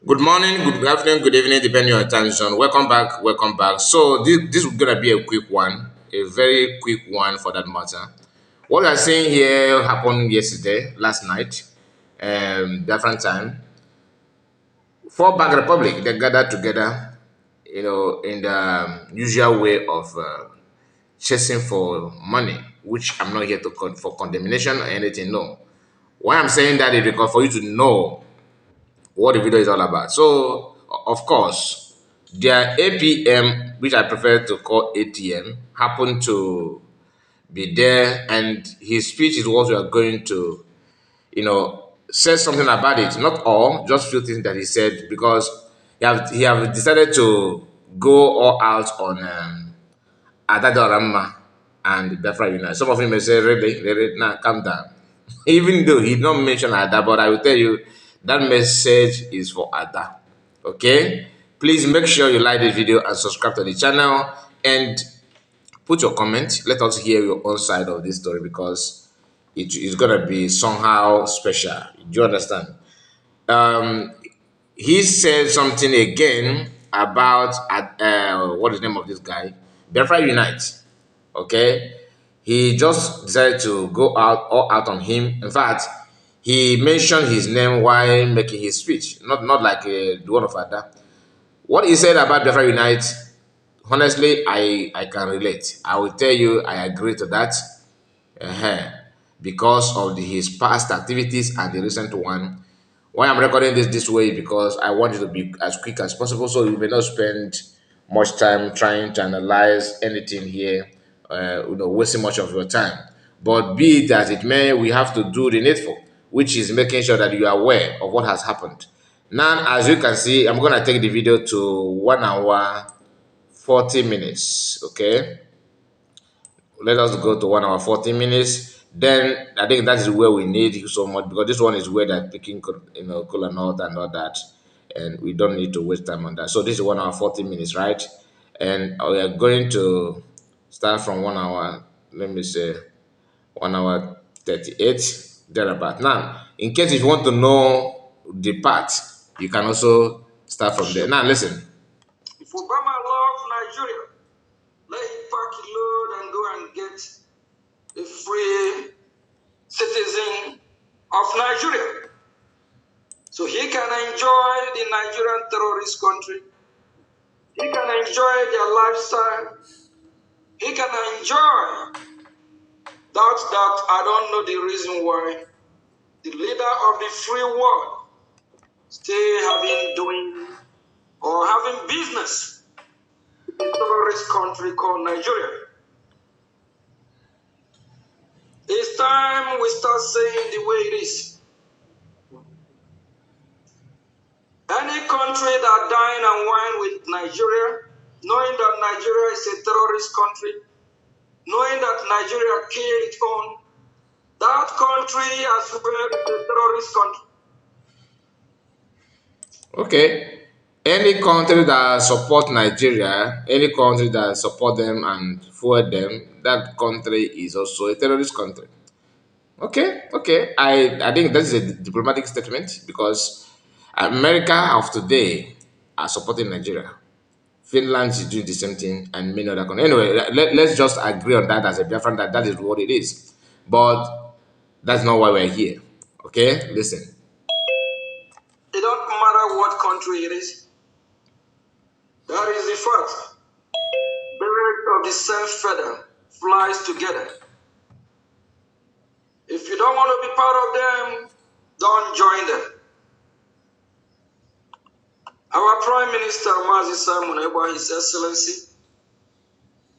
Good morning, good afternoon, good evening, depending on your time zone. Welcome back, welcome back. So this is gonna be a quick one, a very quick one for that matter. What we are seeing here happened yesterday, last night, different time. Four Bank Republic they gathered together, in the usual way of chasing for money, which I'm not here to for condemnation or anything. No, why I'm saying that is because for you to know what the video is all about. So, of course, their APM, which I prefer to call ATM, happened to be there, and his speech is what we are going to, say something about it. Not all, just few things that he said, because he have decided to go all out on Adadorama and Biafra United. Some of you may say, really, really, now calm down. Even though he did not mention Ada, but I will tell you that message is for Ada. Okay? Please make sure you like this video and subscribe to the channel and put your comment. Let us hear your own side of this story because it is gonna be somehow special. Do you understand? Um, he said something again about what is the name of this guy? Biafra Unite. Okay, he just decided to go out all out on him. In fact, he mentioned his name while making his speech, not like the one of Ada. What he said about Biafra Unite, honestly, I can relate. I will tell you, I agree to that. uh because of his past activities and the recent one. Why I'm recording this way is because I want it to be as quick as possible, so you may not spend much time trying to analyze anything here, wasting much of your time. But be it as it may, we have to do the needful, which is making sure that you are aware of what has happened. Now, as you can see, I'm gonna take the video to 1 hour 40 minutes. Okay, let us go to 1 hour 40 minutes. Then I think that is where we need you so much because this one is where they're picking cool and all that, and we don't need to waste time on that. So this is 1 hour 40 minutes, right? And we are going to start from 1 hour, let me say 1 hour 38 thereabout. Now, in case if you want to know the part, you can also start from there. Now listen. If Obama loves Nigeria, let him pack a load and go and get a free citizen of Nigeria. So he can enjoy the Nigerian terrorist country. He can enjoy their lifestyle. He can enjoy that I don't know the reason why the leader of the free world still doing or having business in a terrorist country called Nigeria. It's time we start saying the way it is. Any country that dine and wine with Nigeria, knowing that Nigeria is a terrorist country, knowing that Nigeria killed its own, that country as well is a terrorist country. Okay. Any country that support Nigeria, any country that support them and forward them, that country is also a terrorist country. Okay, okay. I think that is a diplomatic statement because America of today are supporting Nigeria. Finland is doing the same thing, and many other countries. Anyway, let's just agree on that as a Biafran that is what it is. But that's not why we're here. Okay, listen. It don't matter what country it is. That is the fact. Birds of the same feather flies together. If you don't want to be part of them, don't join them. Our Prime Minister, Mazi Simon Eba, His Excellency,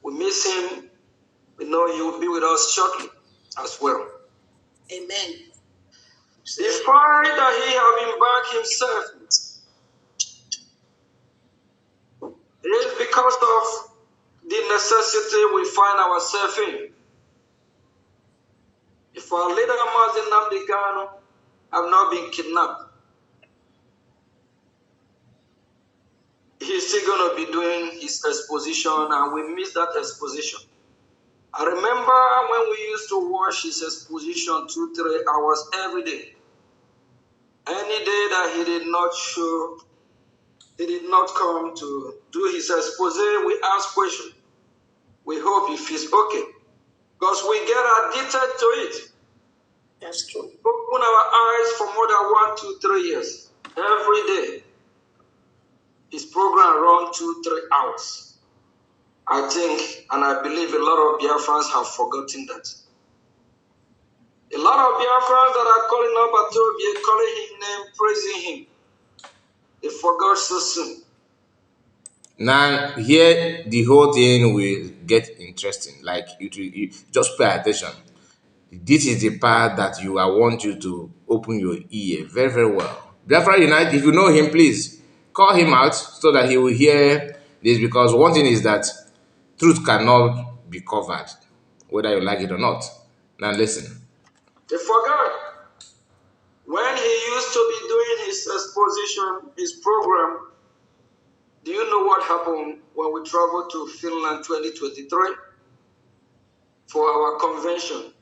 we miss him. We know he will be with us shortly as well. Amen. The fight that he have embarked himself is because of the necessity we find ourselves in. If our leader Mazi Nnamdi Kanu have not been kidnapped, he's still going to be doing his exposition, and we miss that exposition. I remember when we used to watch his exposition 2-3 hours every day. Any day that he did not show He did not come to do his expose. We ask questions. We hope he feels okay. Because we get addicted to it. That's true. Open our eyes for more than 1, 2, 3 years. Every day. His program runs 2, 3 hours. I think and I believe a lot of Biafrans have forgotten that. A lot of Biafrans that are calling ab0teur, calling his name, praising him. They forgot so soon. Now here the whole thing will get interesting. Like you just pay attention. This is the part that I want you to open your ear very, very well. Biafra Unite, if you know him, please call him out so that he will hear this, because one thing is that truth cannot be covered, whether you like it or not. Now listen. They forgot when he used to be doing his exposition, his program. Do you know what happened when we traveled to Finland 2023 for our convention?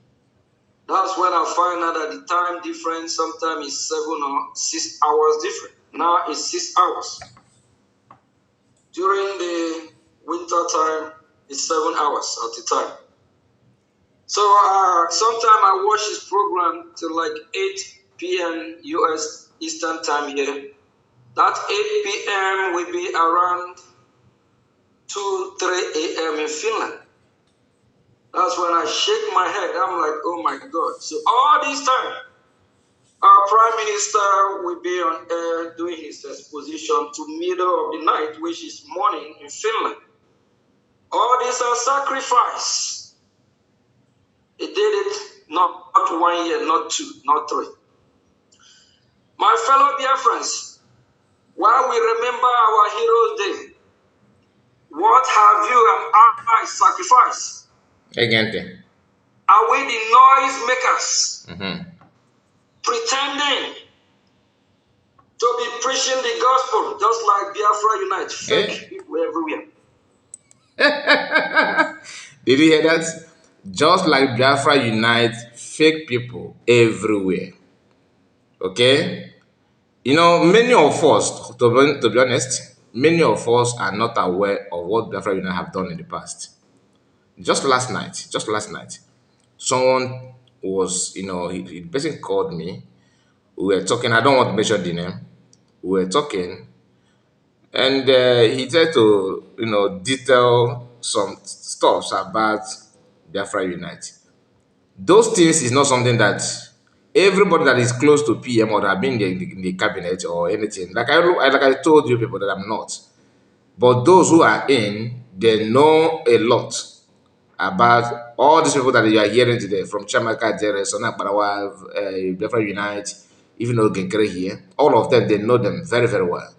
That's when I find out that the time difference sometimes is 7 or 6 hours different. Now it's 6 hours. During the winter time, it's 7 hours at the time. So sometimes I watch his program till like 8 p.m. US Eastern time here. That 8 p.m. will be around 2, 3 a.m. in Finland. That's when I shake my head. I'm like, oh my God. So all this time, our Prime Minister will be on air doing his exposition to middle of the night, which is morning in Finland. All these are sacrifice. He did it not 1 year, not 2, not 3. My fellow dear friends, while we remember our Heroes Day, what have you and I sacrificed? Again. Are we the noise makers? Pretending to be preaching the gospel, just like Biafra Unite, fake people everywhere. Did you hear that? Just like Biafra Unite, fake people everywhere. Okay? You know, many of us, to be honest, many of us are not aware of what Biafra Unite have done in the past. Just last night, someone was, the person called me. We were talking. I don't want to mention the name. We were talking, and he tried to, detail some stuffs about Biafra Unite. Those things is not something that everybody that is close to PM or that have been in the cabinet or anything. Like I told you people that I'm not. But those who are in, they know a lot about all these people that you are hearing today, from Chamaka, Jere, Sona Barawa, Biafra Unite, even though Nkere here, all of them, they know them very, very well.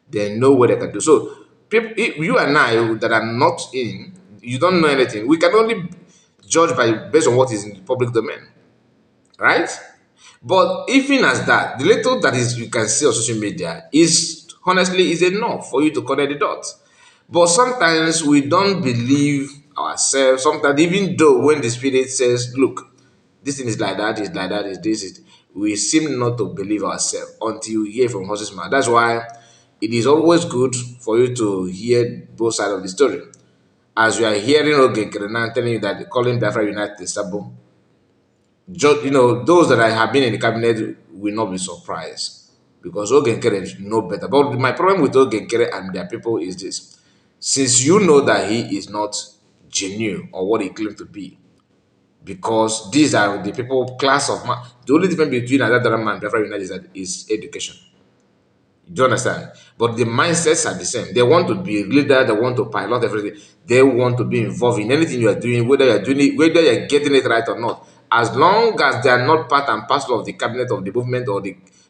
They know what they can do. So, people, you and I that are not in, you don't know anything. We can only judge based on what is in the public domain, right? But even as that, the little that is you can see on social media is honestly is enough for you to connect the dots. But sometimes we don't believe ourselves. Sometimes, even though when the spirit says, "Look, this thing is like that, is like that, is this," we seem not to believe ourselves until you hear from horse's mouth. That's why it is always good for you to hear both sides of the story. As you are hearing Nkere now telling you that calling Biafra United Sabo, those that I have been in the cabinet will not be surprised, because Nkere know better. But my problem with Nkere and their people is this: since you know that he is not genuine or what he claims to be, because these are the people class of man. The only difference between another man and Biafra United is that is education. Do you understand? But the mindsets are the same. They want to be a leader, they want to pilot everything, they want to be involved in anything you are doing, whether you're doing it, whether you're getting it right or not. As long as they are not part and parcel of the cabinet of the movement or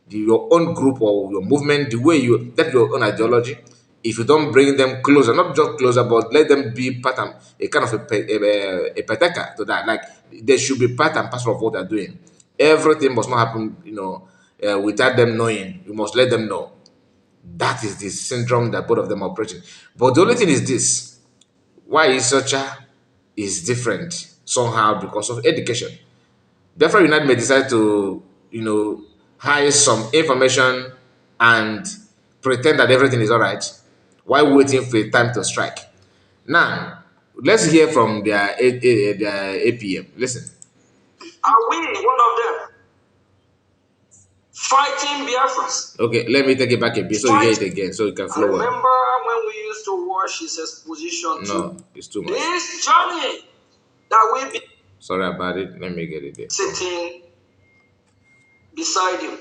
your own group or your movement, the way you that your own ideology, if you don't bring them closer, not just closer, but let them be part and a kind of a peteka to that. Like they should be part and parcel of what they're doing. Everything must not happen, without them knowing. You must let them know. That is the syndrome that both of them are operating. But the only thing is this: why Isocha is different somehow because of education. Therefore, may decide to, hide some information and pretend that everything is all right while waiting for a time to strike. Now, let's hear from their APM. Listen. Are we one of them fighting Biafras? Okay, let me take it back a bit so you hear it again so you can I flow well. remember when we used to watch his exposition No, it's too much. this journey that we be Sorry about it. Let me get it there. sitting beside him.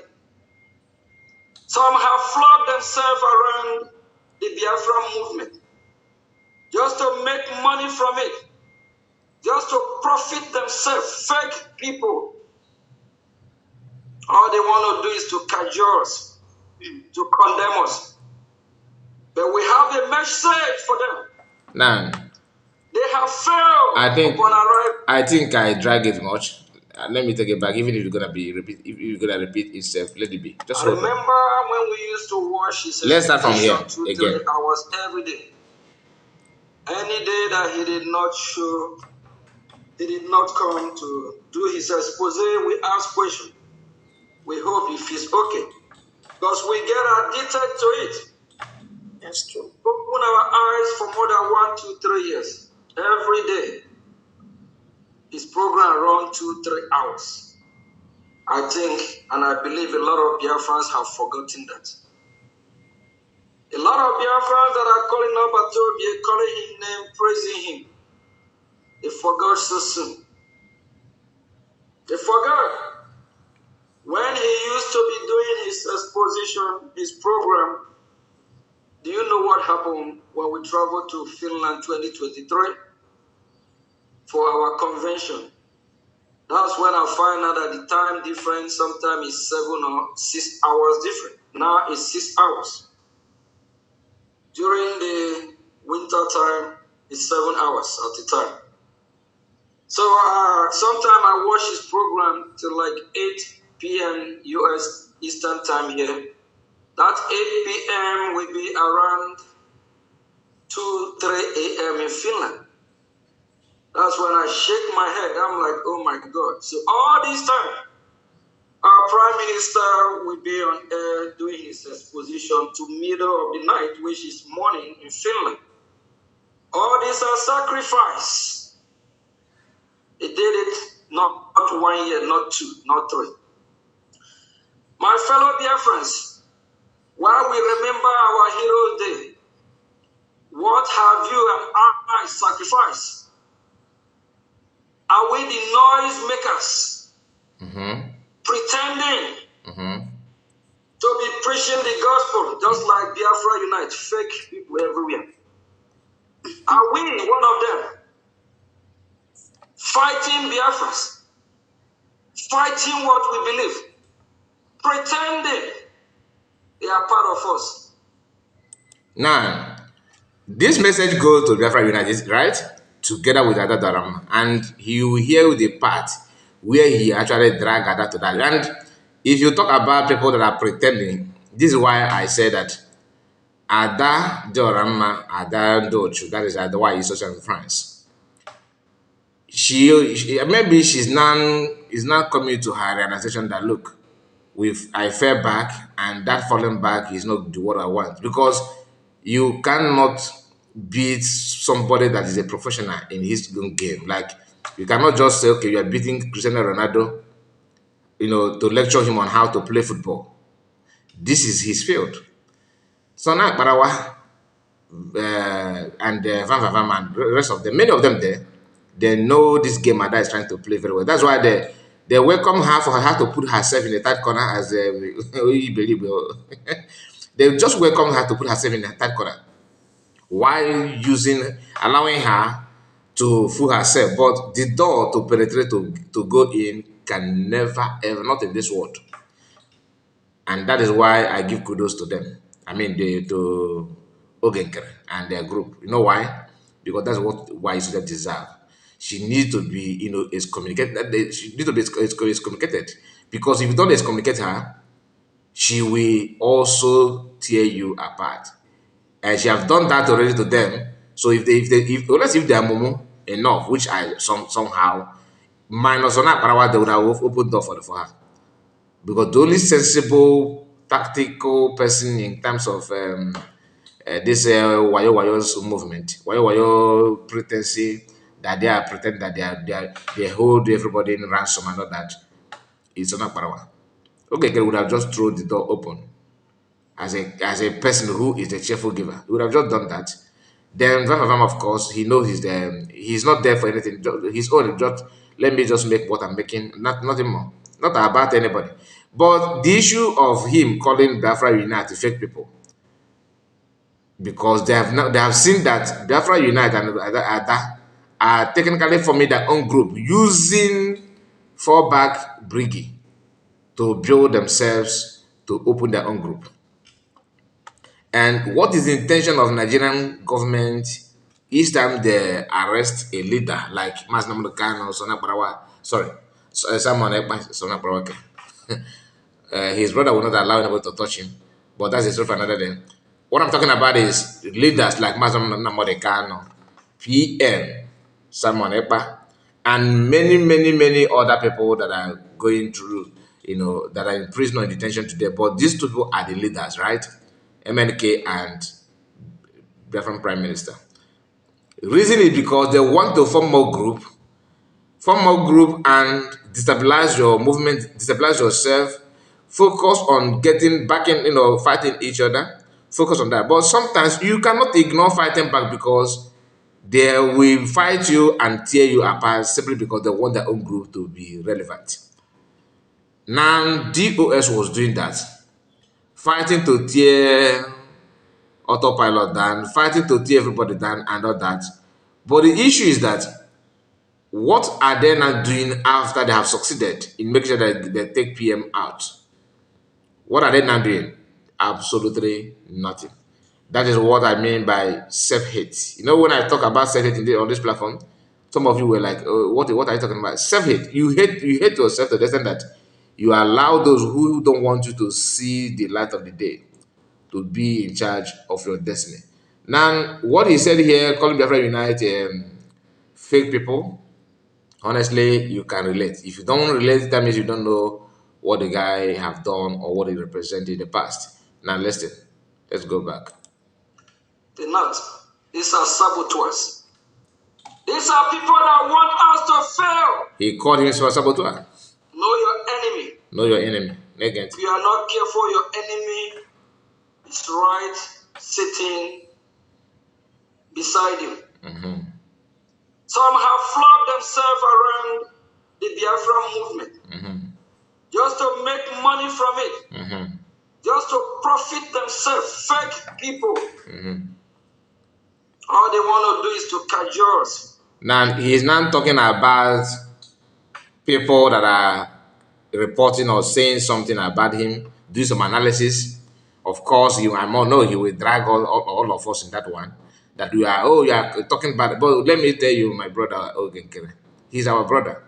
Some have flogged themselves around the Biafra movement just to make money from it, just to profit themselves, fake people. All they want to do is to cajole us, to condemn us. But we have a message for them. Now, they have failed upon arrival. I think I drag it much. Let me take it back. Even if you're gonna be repeat, if you're gonna repeat itself, let it be. Just I remember when we used to watch his Let's start from here 2-3 again. hours every day. Any day that he did not show, he did not come to do his expose, we ask questions. We hope if he's okay. Because we get addicted to it. That's true. Open our eyes for more than 1, 2, 3 years. Every day. His program runs 2-3 hours. I think and I believe a lot of Biafrans have forgotten that. A lot of Biafrans that are calling up ab0teur, calling his name, praising him. They forgot so soon. They forgot. When he used to be doing his exposition, his program, do you know what happened when we traveled to Finland 2023 for our convention? That's when I find out that the time difference sometimes is 7 or 6 hours different. Now it's 6 hours. During the winter time, it's 7 hours at the time. So sometimes I watch his program till like 8 p.m. US Eastern time here. That 8 p.m. will be around 2, 3 a.m. in Finland. That's when I shake my head. I'm like, oh my God. So all this time, our Prime Minister will be on air doing his exposition to middle of the night, which is morning in Finland. All these are sacrifice. He did it not 1 year, not 2, not 3. My fellow Biafrans, while we remember our Heroes Day, what have you and I sacrificed? Are we the noise makers? Pretending to be preaching the gospel, just like Biafra Unite, fake people everywhere. Are we one of them? Fighting Biafras, fighting what we believe, pretending they are part of us. Now, this message goes to Biafra United, right? Together with Ada, and he will hear the part where he actually drag Ada to that. And if you talk about people that are pretending, this is why I say that Ada Dorama, Ada Dochu, that is why he's social in France. She maybe she's now coming to her realization that look, I fell back, and that falling back is not what I want, because you cannot beat somebody that is a professional in his own game. Like, you cannot just say, okay, you are beating Cristiano Ronaldo, to lecture him on how to play football. This is his field. So now Barawa and Van Van Van and the rest of them, many of them there, they know this game Ada is trying to play very well. That's why they welcome her for her to put herself in the third corner as they just welcome her to put herself in the third corner while allowing her to fool herself. But the door to penetrate to go in can never ever, not in this world. And that is why I give kudos to them. I mean, to Nkere and their group. You know why? Because that's why she deserve. She needs to be, excommunicated. She needs to be excommunicated. Because if you don't excommunicate her, she will also tear you apart. And she have done that already to them. So unless if they are mumu enough, which I somehow minus on that power, they would have opened door for her. Because the only sensible tactical person in terms of this wayo wayo's movement, wayo wayo pretense that they are pretend that they hold everybody in ransom and all that. It's not power. Okay, they would have just thrown the door open as a person who is a cheerful giver. He would have just done that. Then Van of course, he knows he's not there for anything. His own just let me just make what I'm making, nothing more, not about anybody. But the issue of him calling Biafra Unite fake people, because they have seen that Biafra Unite and Ada are technically forming their own group using fallback Briggy to build themselves to open their own group. And what is the intention of Nigerian government each time they arrest a leader like Mas Namdekano, Sona Parawa, sorry, Simon Ekpa, Sona Parawake. His brother will not allow anybody to touch him, but that's a story for another day. What I'm talking about is leaders like Mas Namdekano, PM, Simon Ekpa, and many other people that are going through, that are in prison or in detention today. But these two people are the leaders, right? MNK and Biafran Prime Minister. Reason is because they want to form more group and destabilize your movement, destabilize yourself, focus on getting back in, fighting each other, focus on that. But sometimes you cannot ignore fighting back because they will fight you and tear you apart simply because they want their own group to be relevant. Now, DOS was doing that, fighting to tear autopilot down, fighting to tear everybody down and all that. But the issue is that what are they now doing after they have succeeded in making sure that they take PM out? What are they now doing? Absolutely nothing. That is what I mean by self-hate. When I talk about self-hate on this platform, some of you were like, oh, what are you talking about? Self-hate. You hate yourself to the extent that you allow those who don't want you to see the light of the day to be in charge of your destiny. Now, what he said here, calling Biafra Unite fake people, honestly, you can relate. If you don't relate, that means you don't know what the guy have done or what he represented in the past. Now, listen, let's go back. They're not. These are saboteurs. These are people that want us to fail. He called him a saboteur. Know your enemy. Know your enemy. Negative. If you are not careful, your enemy is right sitting beside you. Mm-hmm. Some have flogged themselves around the Biafra movement just to make money from it, just to profit themselves, fake people. All they want to do is to cajole us. Now, he's not talking about people that are reporting or saying something about him, do some analysis. Of course, I know he will drag all of us in that one. That you are talking about. But let me tell you, my brother, Nkere, he's our brother.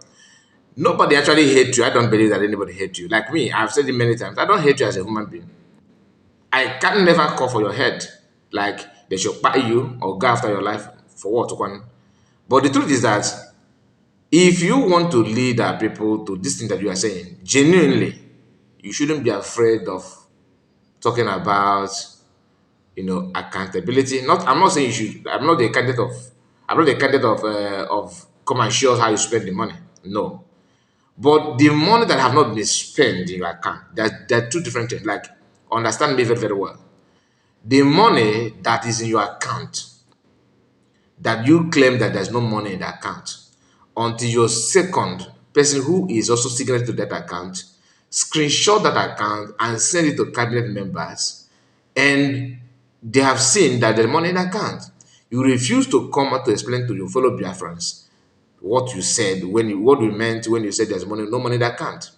Nobody actually hates you. I don't believe that anybody hates you. Like me, I've said it many times. I don't hate you as a human being. I can never call for your head. Like they should buy you or go after your life for what? But the truth is that if you want to lead our people to this thing that you are saying, genuinely, you shouldn't be afraid of talking about, accountability. I'm not saying you should. I'm not the candidate of come and show us how you spend the money. No, but the money that have not been spent in your account, they're two different things. Like, understand me very, very well. The money that is in your account, that you claim that there's no money in the account, until your second person who is also signatory to that account screenshot that account and send it to cabinet members, and they have seen that there's money in the account. You refuse to come out to explain to your fellow Biafrans what you said, what you meant when you said there's no money in the account.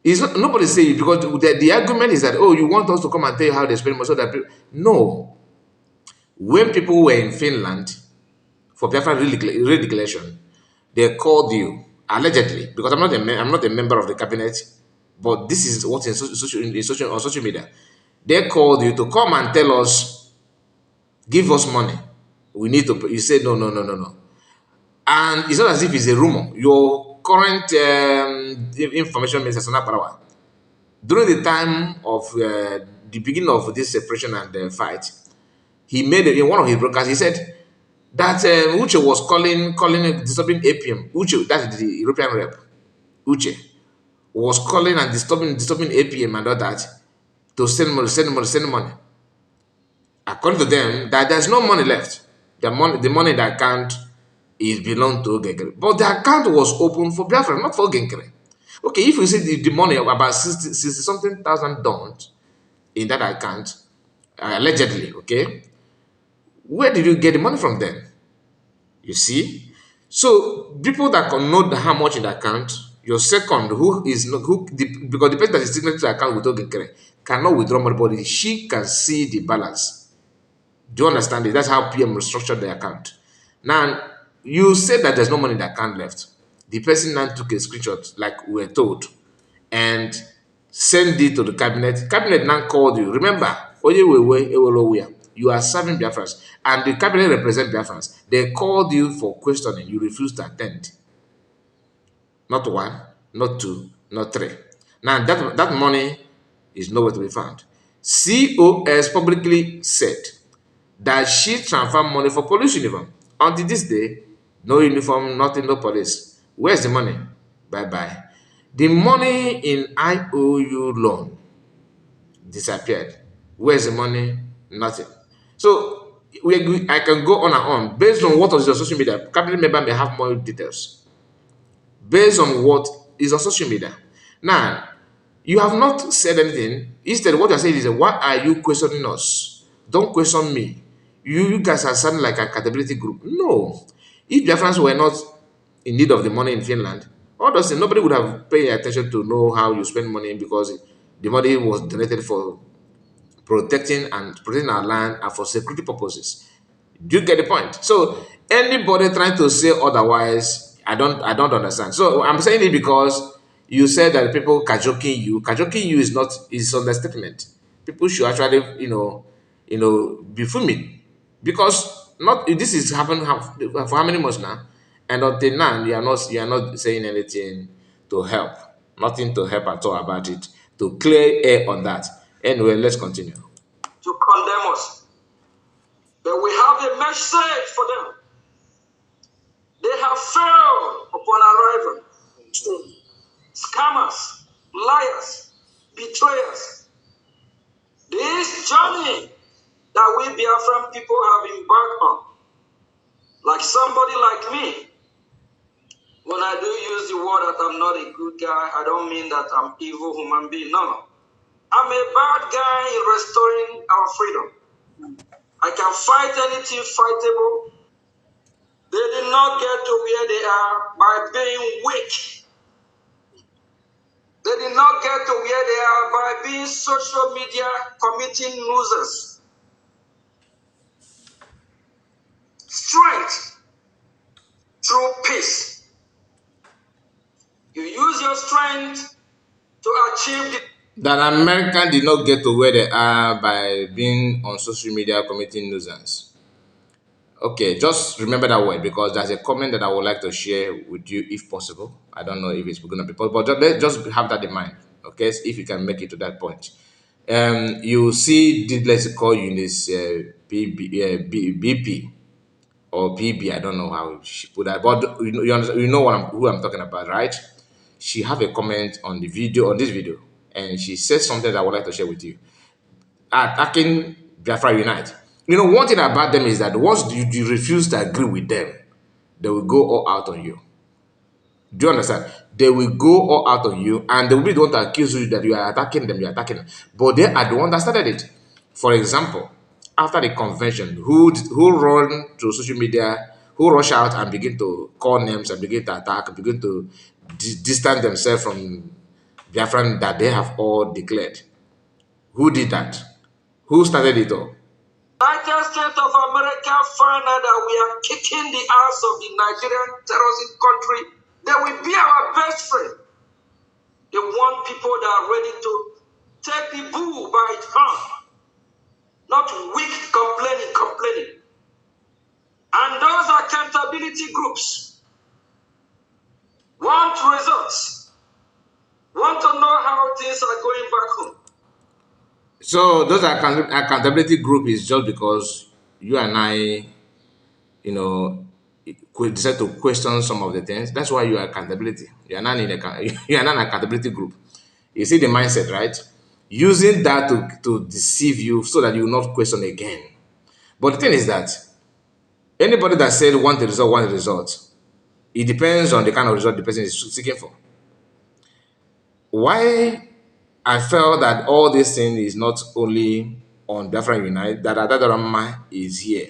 It's not, nobody say it, because the argument is that, you want us to come and tell you how they spend money so that people... No. When people were in Finland for Biafra redeclaration, they called you allegedly, because I'm not a member of the cabinet, but this is what's on social media. They called you to come and tell us, give us money. We need to. You said no. And it's not as if it's a rumor. Your current information minister, Sana Parawa, During the time of the beginning of this separation and fight, he made in one of his broadcasts, he said that Uche was calling disturbing APM. Uche, that's the European rep. Uche was calling and disturbing APM and all that to send money. According to them, that there's no money left. The money in the account is belong to Nkere. But the account was open for Biafra, not for Nkere. Okay, if you see the money of about 60 something thousand dollars in that account, allegedly, okay, where did you get the money from then? You see? So people that can know how much in the account, your second, who is not because the person that is signature to the account with Nkere cannot withdraw money, but she can see the balance. Do you understand it? That's how PM restructured the account. Now, you said that there's no money in the account left. The person now took a screenshot, like we were told, and sent it to the cabinet. Cabinet now called you. Remember, you are serving Biafrans, and the cabinet represent Biafrans. They called you for questioning. You refused to attend. Not one, not two, not three. Now, that money is nowhere to be found. COS publicly said that she transfer money for police uniform. Until this day, no uniform, nothing, no police. Where's the money? Bye-bye. The money in IOU loan disappeared. Where's the money? Nothing. So I can go on and on. Based on what was your social media, cabinet member may have more details. Based on what is on social media. Now, you have not said anything. Instead, what you're saying is, why are you questioning us? Don't question me. You guys are sounding like a accountability group. No. If Biafrans were not in need of the money in Finland, honestly, nobody would have paid attention to know how you spend money because the money was donated for protecting our land and for security purposes. Do you get the point? So anybody trying to say otherwise, I don't understand. So I'm saying it because you said that people cajoking you. Cajoking you is understatement. People should actually, be fuming. Because not this is happening for how many months now? And until now you are not saying anything to help. Nothing to help at all about it. To clear air on that. Anyway, let's continue. To condemn us. But we have a message for them. They have failed upon arrival. Scammers, liars, betrayers. This journey that we Biafran people have embarked on, like somebody like me, when I do use the word that I'm not a good guy, I don't mean that I'm evil human being. No. I'm a bad guy in restoring our freedom. I can fight anything fightable. They did not get to where they are by being weak. They did not get to where they are by being social media committing losers. Strength through peace. You use your strength to achieve the That American did not get to where they are by being on social media committing nuisance. Okay, just remember that word because there's a comment that I would like to share with you if possible. I don't know if it's going to be possible, but just have that in mind. Okay, so if you can make it to that point. You see, let's call you this BP or PB. I don't know how she put that, but you know who I'm talking about, right? She have a comment on this video, and she says something that I would like to share with you. Attacking Biafra Unite. One thing about them is that once you refuse to agree with them, they will go all out on you. Do you understand? They will go all out on you, and they will be the one to accuse you that you are attacking them, But they are the one that started it. For example, after the convention, who run to social media, who rush out and begin to call names and begin to attack, begin to distance themselves from Biafran that they have all declared. Who did that? Who started it all? United States of America find out that we are kicking the ass of the Nigerian terrorist country. They will be our best friend. They want people that are ready to take the bull by its horn, not weak complaining. And those accountability groups want results, want to know how things are going back So those accountability group is just because you and I, you know, could decide to question some of the things. That's why you are accountability. You are not in you are not an accountability group. You see the mindset, right? Using that to deceive you so that you will not question again. But the thing is that anybody that said want the result, it depends on the kind of result the person is seeking for. Why I felt that all this thing is not only on Biafra Unite, that Adadarama is here,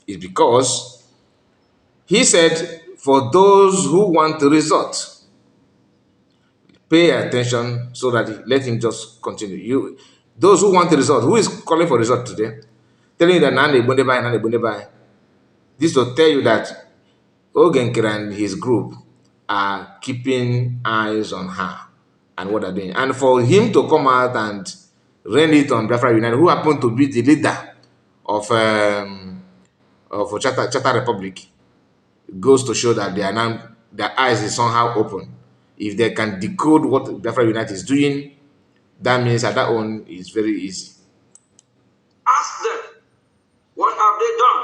is because he said, for those who want the result, pay attention so that let him just continue. Those who want the result, who is calling for result today, telling you that Nane. This will tell you that Nkere and his group are keeping eyes on her and what they're doing. And for him to come out and rain it on Biafra United, who happened to be the leader of Charter Republic, goes to show that they are now their eyes is somehow open. If they can decode what Biafra United is doing, that means that one is very easy. Ask them, what have they done?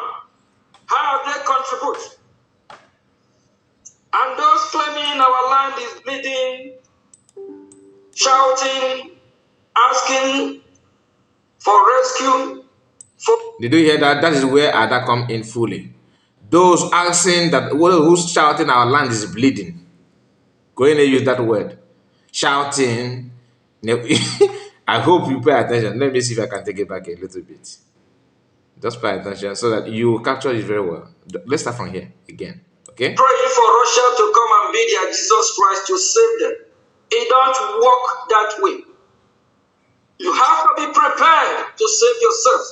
How have they contributed? And those claiming our land is bleeding, shouting, asking for rescue. Did you hear that? That is where Ada come in fully. Those asking that who's shouting our land is bleeding. Go in and use that word. Shouting. I hope you pay attention. Let me see if I can take it back a little bit. Just pay attention so that you capture it very well. Let's start from here again. Okay? Praying for Russia to come and be their Jesus Christ to save them. It don't work that way. You have to be prepared to save yourself.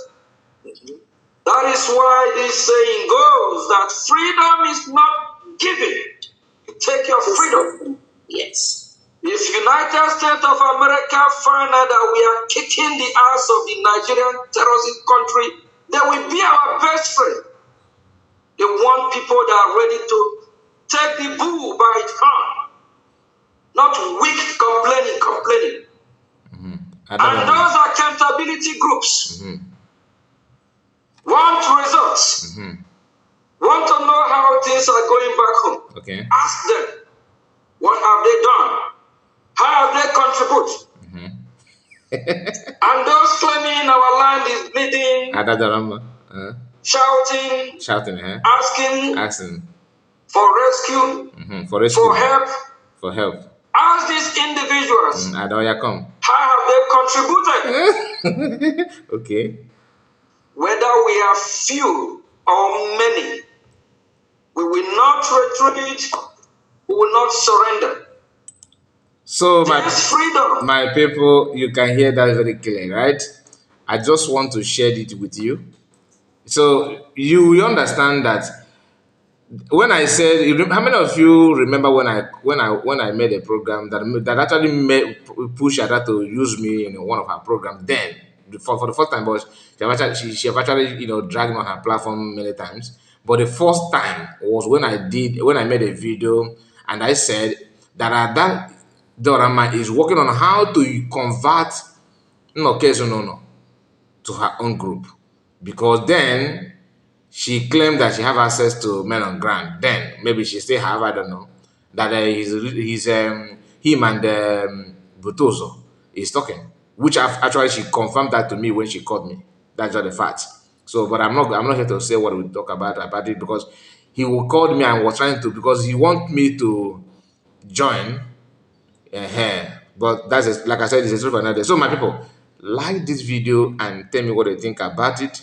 That is why this saying goes that freedom is not given. You take your freedom. Yes. If United States of America find out that we are kicking the ass of the Nigerian terrorist country, they will be our best friend. They want people that are ready to take the bull by its horn, not weak complaining. And those accountability groups want results, want to know how things are going back home. Okay. Ask them, what have they done? How have they contributed? And those claiming our land is bleeding, shouting, asking for rescue, for help. Ask these individuals, how have they contributed? Okay. Whether we are few or many, we will not retreat, we will not surrender. So my people, you can hear that very clearly, right? I just want to share it with you. So you understand that when I said, how many of you remember when I made a program that actually pushed Ada to use me in one of her programs? Then for the first time, but she have actually dragged me on her platform many times. But the first time was when I made a video and I said that Ada Dorama is working on how to convert to her own group, because then she claimed that she have access to men on ground. Then maybe she still have, I don't know, that him and Butozo is talking, which actually she confirmed that to me when she called me. That's just the fact. So, but I'm not here to say what we talk about it, because he will called me and was trying to, because he want me to join. But like I said, it's a story for another day. So my people, like this video and tell me what you think about it.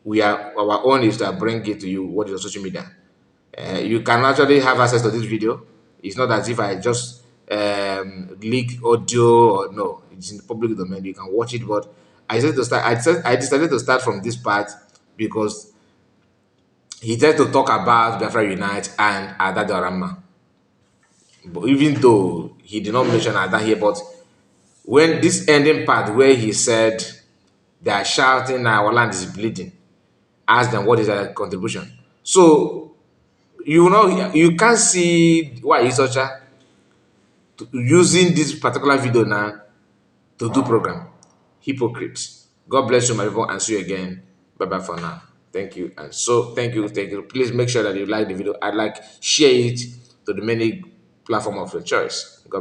Our own is to bring it to you. What is on social media? You can actually have access to this video. It's not as if I just leak audio or no. It's in the public domain. You can watch it. But I decided to start from this part because he tried to talk about Biafra Unite and Ada Dorama. But even though he did not mention Ada here, but when this ending part where he said they are shouting, our land is bleeding, ask them what is their contribution. So you can't see why Isocha using this particular video now to do program. hypocrites. God bless you, my people, and see you again. Bye bye for now. Thank you. And so, thank you. Please make sure that you like the video. I'd like share it to the many platform of your choice. God bless.